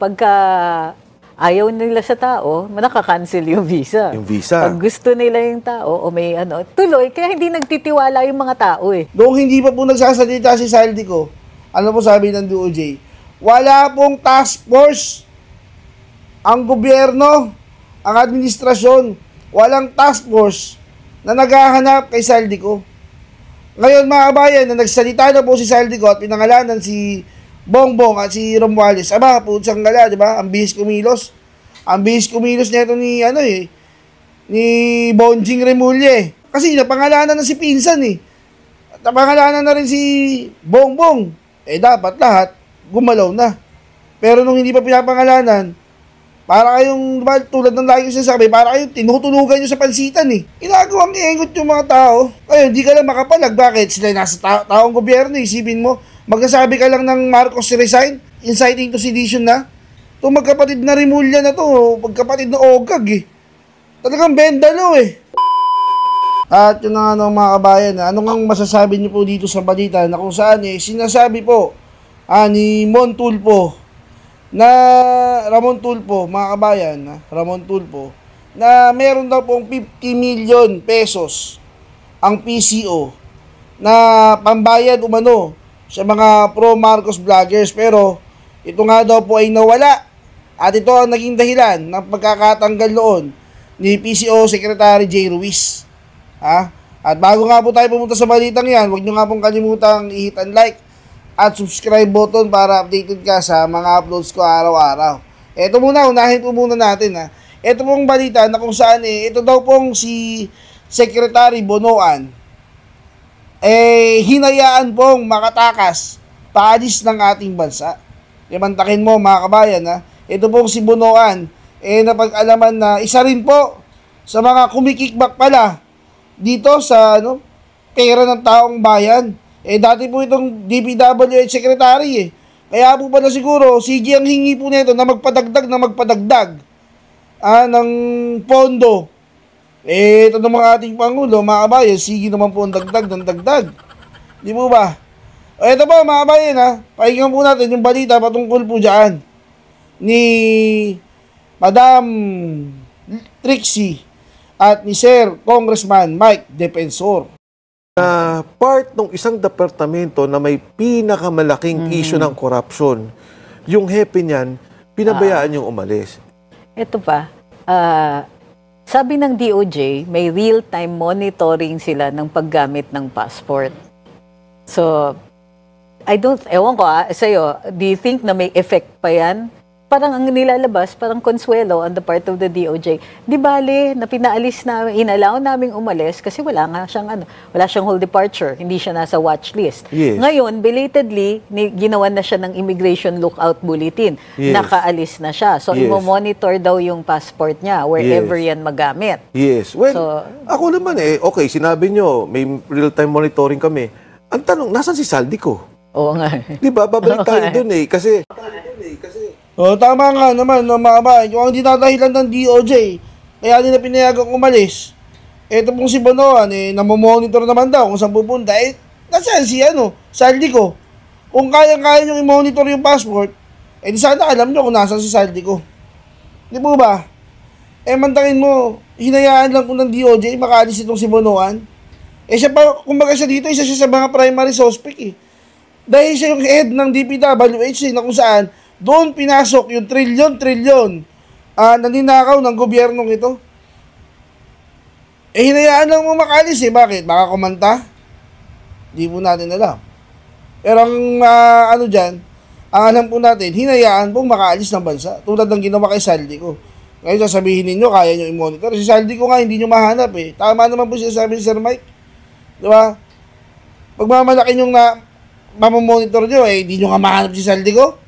pagka ayaw nila sa tao, nakaka-cancel yung visa. Yung visa. Pag gusto nila yung tao, o may tuloy, kaya hindi nagtitiwala yung mga tao eh. Noong hindi pa po nagsasalita si Saldico, ano po sabi ng DOJ? Wala pong task force ang gobyerno, ang administrasyon, walang task force na naghahanap kay Saldico. Ngayon mga kabayan, na nagsalita na po si Saldico at pinangalanan si Bongbong at si Romualdez. Aba, putsang gala, di ba? Ang bihis kumilos. Ang bihis kumilos nito ni, ni Bonjing Remulla. Kasi napangalanan na si Pinsan eh. At napangalanan na rin si Bongbong. Dapat lahat gumalaw na. Pero nung hindi pa pinapangalanan, para kayong, diba, tulad ng lagi ko sinasabi, para kayong tinutunugan nyo sa pansitan eh. Ginagawang iengot yung mga tao. Ayun, hindi ka lang makapalag. Bakit? Sila nasa taong gobyerno, isipin mo. Magsasabi ka lang ng Marcos resign, inciting to sedition na. Itong magkapatid na Remulla na to, magkapatid na Ogag eh. Talagang bendalo eh. At yun nga mga kabayan, ano ngang masasabi niyo po dito sa balita na kung saan sinasabi po ni Ramon Tulfo, mga kabayan, Ramon Tulfo, na meron daw pong 50 million pesos ang PCO na pambayad umano sa mga pro-Marcos vloggers. Pero ito nga daw po ay nawala. At ito ang naging dahilan ng pagkakatanggal noon ni PCO Secretary J. Ruiz. At bago nga po tayo pumunta sa balitang yan, huwag nyo nga pong kalimutang i-hit and like at subscribe button para updated ka sa mga uploads ko araw-araw. Ito muna, unahin po muna natin. Ito pong balita na kung saan ito daw pong si Secretary Bonoan hinayaan pong makatakas paalis ng ating bansa. Mantakin mo mga kabayan, ito pong si Bonoan napag-alaman na isa rin po sa mga kumikikbak pala dito sa pera ng taong bayan. Dati po itong DPWH secretary Kaya po pala siguro, CG ang hingi po nito na magpadagdag ng pondo. Ito ng mga ating Pangulo, mga kabayan, sige naman po ang dagdag. Di po ba? Ito po mga kabayan, pakinggan po natin yung balita patungkol po dyan ni Madam Trixie at ni Sir Congressman Mike Defensor. Part ng isang departamento na may pinakamalaking issue ng corruption, yung hepe niyan, pinabayaan yung umalis. Ito pa, sabi ng DOJ, may real-time monitoring sila ng paggamit ng passport. So, ewan ko sa'yo, do you think na may effect pa yan? Parang ang nilalabas, parang consuelo on the part of the DOJ. Di bale, na pinaalis namin, inalaw naming umalis kasi wala siyang whole departure, hindi siya nasa watch list. Yes. Ngayon, belatedly, ginawan na siya ng immigration lookout bulletin. Yes. Nakaalis na siya. So, Yes. imo-monitor daw yung passport niya wherever Yes. yan magamit. Yes. Well, So, ako naman okay, sinabi nyo, may real-time monitoring kami. Ang tanong, nasan si Saldico? Oo nga. Di ba? Babalik tayo dun kasi... Tama nga naman, mga kabayan. Kung ang dinadahilan ng DOJ, kaya nila pinayagang umalis. Ito pong si Bonoan, namomonitor naman daw kung saan pupunta. Nasaan si Saldico? Kung kaya-kaya nyo i-monitor yung passport, di sana alam nyo kung nasaan si Saldico. Di po ba? Mantakin mo, hinayaan lang po ng DOJ, makaalis itong si Bonoan. Siya pa, kumbaga siya dito, isa siya sa mga primary suspect Dahil siya yung head ng DPWH na kung saan, doon pinasok yung trilyon na ninakaw ng gobyernong ito. Hinayaan lang mo makalis Bakit? Baka kumanta? Di po natin alam. Pero ang dyan, ang alam po natin, hinayaan pong makaalis ng bansa. Tulad ng ginawa kay Saldico. Ngayon sasabihin ninyo, kaya nyo i-monitor. Si Saldico nga, hindi nyo mahanap Tama naman po siya sabi ni Sir Mike. Diba? Pagmamalaki nyo na mamamonitor nyo, hindi nyo nga mahanap si Saldico.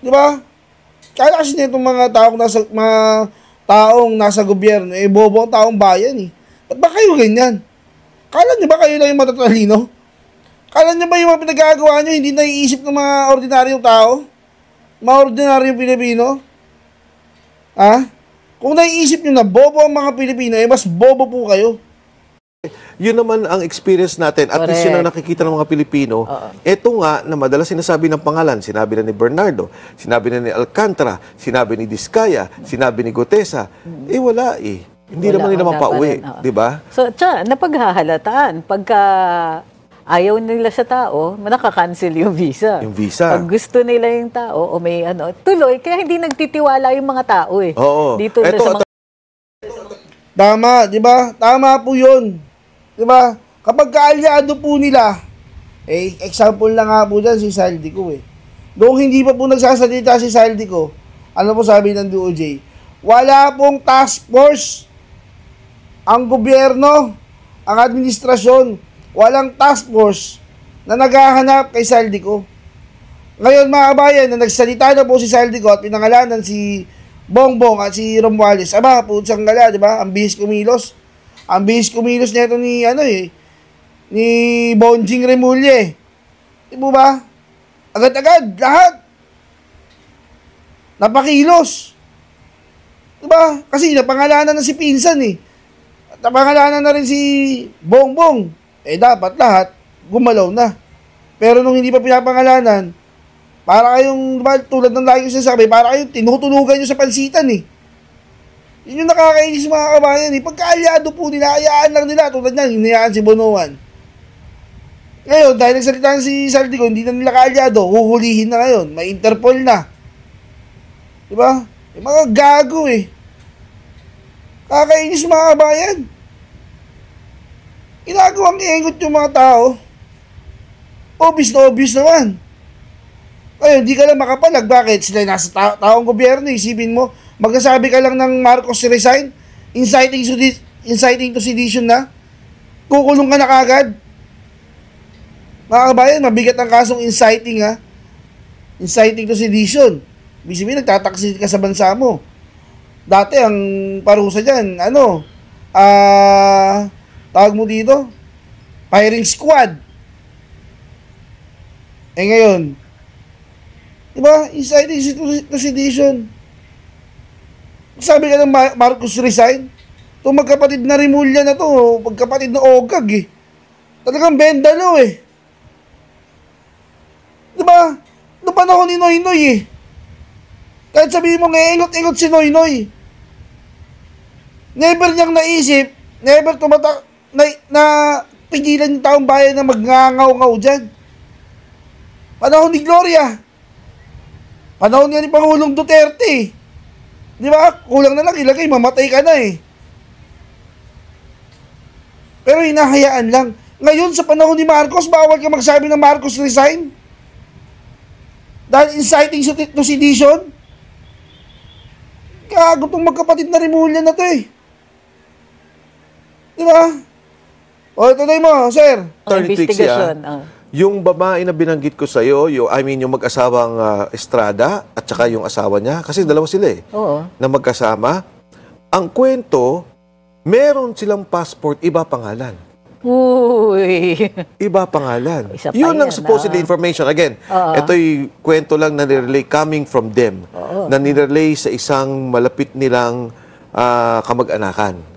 Di ba? Kaya kasi nitong mga taong nasa gobyerno, bobo ang taong bayan Ba't ba kayo ganyan? Kala nyo ba kayo lang yung matatalino? Kala nyo ba yung mga pinagagawa nyo hindi naiisip ng mga ordinaryong tao? Mga ordinaryong Pilipino? Kung naiisip nyo na bobo ang mga Pilipino, mas bobo po kayo. Yun naman ang experience natin. At least yun ang Correct. nakikita ng mga Pilipino. Ito nga, na madalas sinasabi ng pangalan. Sinabi na ni Bernardo, sinabi na ni Alcantara, sinabi ni Diskaya, sinabi ni Gutesa. Wala eh. Hindi Wala, naman nila wala pa mapauwi. rin, oo. Di ba? So, napaghahalataan. Pagka ayaw nila sa tao, nakakancel yung visa. Yung visa. Pag gusto nila yung tao, o may tuloy, kaya hindi nagtitiwala yung mga tao eh. Oo. Dito na sa mga... Tama, di ba? Tama po yun. Di ba? Kapag kaalyado po nila, example na nga po dyan si Saldico eh. Noong hindi pa po nagsasalita si Saldico, ano po sabi ng DOJ? Wala pong task force ang gobyerno, ang administrasyon, walang task force na naghahanap kay Saldico. Ngayon mga kabayan, na nagsalita na po si Saldico at pinangalanan si Bongbong at si Romualdez, aba, putsang gala, di ba? Ang bihis kumilos. Ang bihis kumilos nito ni, ni Bonjing Remulla. Di po ba? Agad-agad, lahat. Napakilos. Di ba? Kasi napangalanan na si Pinsan eh. At napangalanan na rin si Bongbong. Dapat lahat gumalaw na. Pero nung hindi pa pinapangalanan, para kayong, diba, tulad ng lagi ko sinasabi, para kayong tinutulugan nyo sa pansitan eh. Yun yung nakakainis mga kabayan eh. Pagkaalyado po nila, hayaan lang nila. Tulad niyan, hinayaan si Bonoan. Ngayon, dahil nagsalita si Saldico, hindi na nila kaalyado, huhulihin na ngayon. May Interpol na. Diba? Yung mga gago eh. Kakainis mga kabayan. Ginagawang iengot yung mga tao. Obvious na obvious naman. Ngayon, hindi ka lang makapalag. Bakit? Sila nasa taong gobyerno. Isipin mo, magsasabi ka lang ng Marcos resign, inciting to sedition na, kukulong ka na kagad. Mga kabayan, mabigat ang kasong inciting ha. Inciting to sedition. Ibig sabihin, nagtataksil ka sa bansa mo. Dati, ang parusa dyan, tawag mo dito, firing squad. Ngayon, diba, inciting to sedition. Sabi ka ng Marcos resign, itong magkapatid na Remulla na to, magkapatid na Ogag eh. Talagang bendalo eh. Diba? Noong panahon ni Noynoy eh. Kahit sabihin mo ngayon, si Noynoy. Never niyang naisip, never na pigilan yung taong bayan na magngangaw-ngaw dyan. Panahon ni Gloria. Panahon niya ni Pangulong Duterte. Di ba? Kulang na lang, ilagay, mamatay ka na eh. Pero hinahayaan lang. Ngayon, sa panahon ni Marcos, bawal ka magsabi ng Marcos resign? Dahil inciting to sedition? Gago tong magkapatid na Remulla na to eh. Di ba? O, tuloy mo, sir. Attorney Trixie, Investigasyon. yung babae na binanggit ko sa'yo, yung mag-asawang Estrada at saka yung asawa niya, kasi dalawa sila eh, Oo. na magkasama, ang kwento, meron silang passport, iba pangalan. Uy. Iba pangalan. Isa pa Yun ang yan, supposedly information. Again, ito'y kwento lang na nirelay coming from them, na nirelay sa isang malapit nilang kamag-anakan.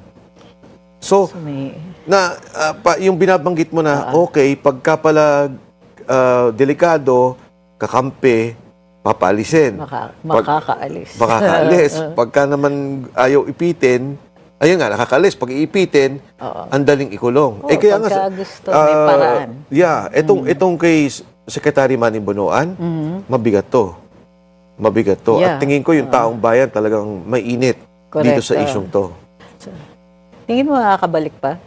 So, yung binabanggit mo na, okay, pagka pala delikado, kakampi, papalisin. Makakaalis. Makakaalis. Pagka naman ayaw ipitin, ayun nga, nakakaalis. Pag iipitin, ang daling ikulong. Kaya pagka gusto, may paraan. Yeah, itong kay Secretary Manny Bonoan, mabigat to. Mabigat to. Yeah. At tingin ko yung taong bayan talagang mainit dito sa isyong to. Tingin mo makakabalik pa?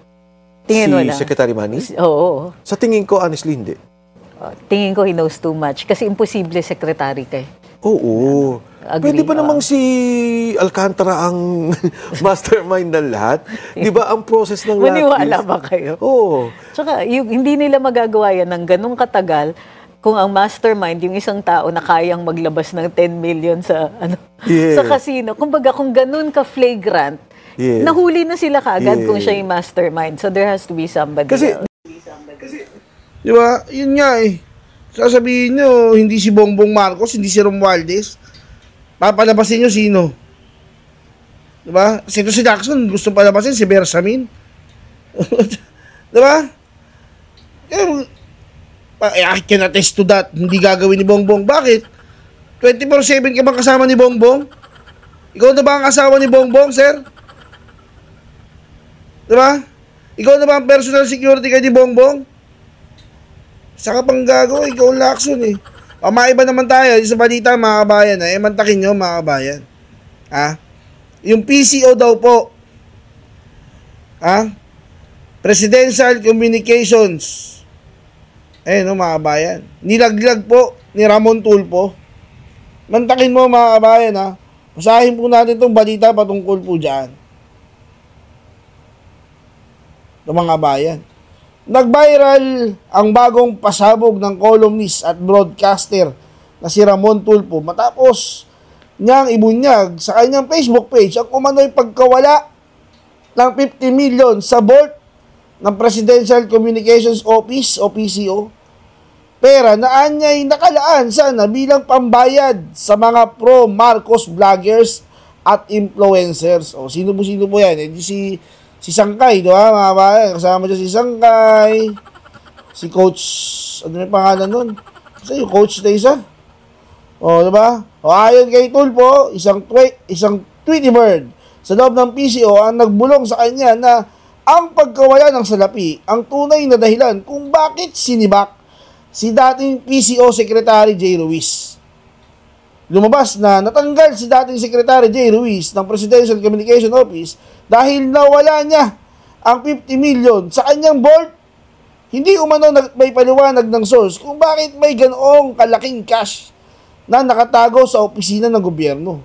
Tingin mo na? Si Secretary Manny? Oo. Sa tingin ko, honestly, hindi. Tingin ko he knows too much. Kasi imposible secretary ka eh. Oo. Agree, Pwede ba namang si Alcantara ang mastermind ng lahat? Di ba ang process ng lahat? Maniwala ba kayo? Oo. Tsaka, hindi nila magagawa yan ng ganong katagal kung ang mastermind, yung isang tao na kayang maglabas ng 10 million sa sa casino. Kumbaga, kung ganun ka-flagrant, nahuli na sila kaagad kung siya yung mastermind. So, there has to be somebody else. Di ba? Yun nga eh. Sasabihin nyo, hindi si Bongbong Marcos, hindi si Romualdez. Papalabasin nyo sino? Di ba? Si Jackson, gusto palabasin si Bersamin. Di ba? I can attest to that. Hindi gagawin ni Bongbong. Bakit? 24/7 ka bang kasama ni Bongbong? Ikaw na ba ang asawa ni Bongbong, sir? Di ba? Ikaw na ba ang personal security kay ni Bongbong? Saka pang gago, ikaw ang lakson eh. O maiba naman tayo sa balita mga kabayan. Mantakin nyo mga kabayan. Yung PCO daw po. Presidential Communications. Mga kabayan. Nilaglag po ni Ramon Tulfo. Mantakin mo mga kabayan Usahin po natin itong balita patungkol po dyan. Ito mga kabayan. Nag-viral ang bagong pasabog ng columnist at broadcaster na si Ramon Tulfo matapos niyang ibunyag sa kanyang Facebook page ang umano'y pagkawala ng 50 million sa vault ng Presidential Communications Office o PCO. Pera na anya'y nakalaan sana bilang pambayad sa mga pro-Marcos vloggers at influencers. O sino po yan? Si Sangkay, di ba mga bayan? Kasama dyan si Sangkay, si Coach, ano yung pangalan nun? Kasi yung Coach na isa. O, di ba? O ayon kay Tulfo, isang Tweety Bird sa loob ng PCO ang nagbulong sa kanya na ang pagkawala ng salapi ang tunay na dahilan kung bakit sinibak si dating PCO Secretary J. Ruiz. Lumabas na natanggal si dating Secretary J. Ruiz ng Presidential Communication Office dahil nawala niya ang 50 million sa kanyang vault. Hindi umano may paliwanag ng source kung bakit may ganoong kalaking cash na nakatago sa opisina ng gobyerno.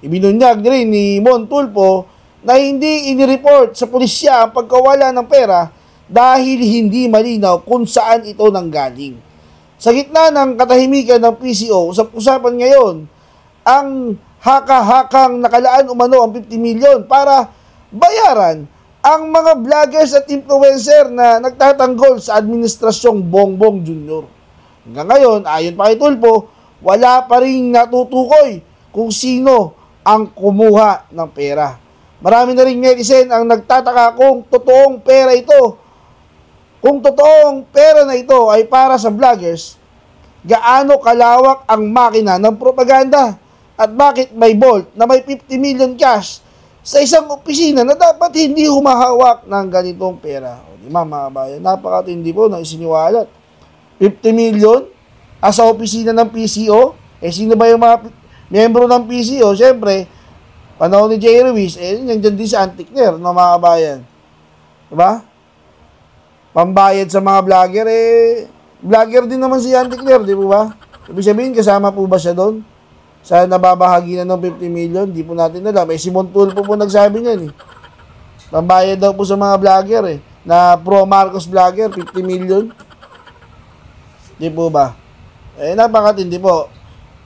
Ibinunyag rin ni Mon Tulfo na hindi inireport sa pulisya ang pagkawala ng pera dahil hindi malinaw kung saan ito nanggaling. Sa gitna ng katahimikan ng PCO, usap-usapan ngayon ang haka-hakang nakalaan umano ang 50 million para bayaran ang mga vloggers at influencer na nagtatanggol sa administrasyong Bongbong Jr. Hanggang ngayon, ayon pa kay Tulfo, wala pa rin natutukoy kung sino ang kumuha ng pera. Marami na rin netizen ang nagtataka kung totoong pera ito. Kung totoong pera na ito ay para sa vloggers, gaano kalawak ang makina ng propaganda at bakit may vault na may 50 million cash sa isang opisina na dapat hindi humahawak ng ganitong pera. O, di ba mga bayan, napakatindi po na isiniwalat. 50 million sa opisina ng PCO. Sino ba yung mga miyembro ng PCO? Siyempre, panahon ni J. Ruiz, nandiyan din si Antikner, no, mga kabayan. Diba? Pambayad sa mga vlogger, vlogger din naman si Antikner, di ba? Ibig sabihin, kasama po ba siya doon? Sa nababahagi na ng 50 million, di po natin alam. Si Mon Tulfo po nagsabi niyan, Pambayad daw po sa mga vlogger, na pro-Marcos vlogger, 50 million. Di po ba? Napakatindi po.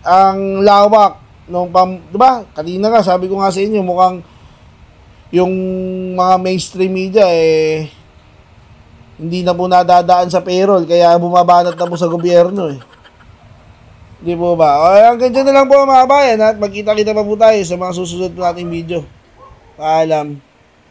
Ang lawak nung diba? Kanina nga, sabi ko nga sa inyo, mukhang yung mga mainstream media, hindi na po nadadaan sa payroll, kaya bumabanat na po sa gobyerno, Di po ba? O, hanggang dyan na lang po mga bayan, at magkita-kita pa po tayo sa mga susunod nating video. Paalam.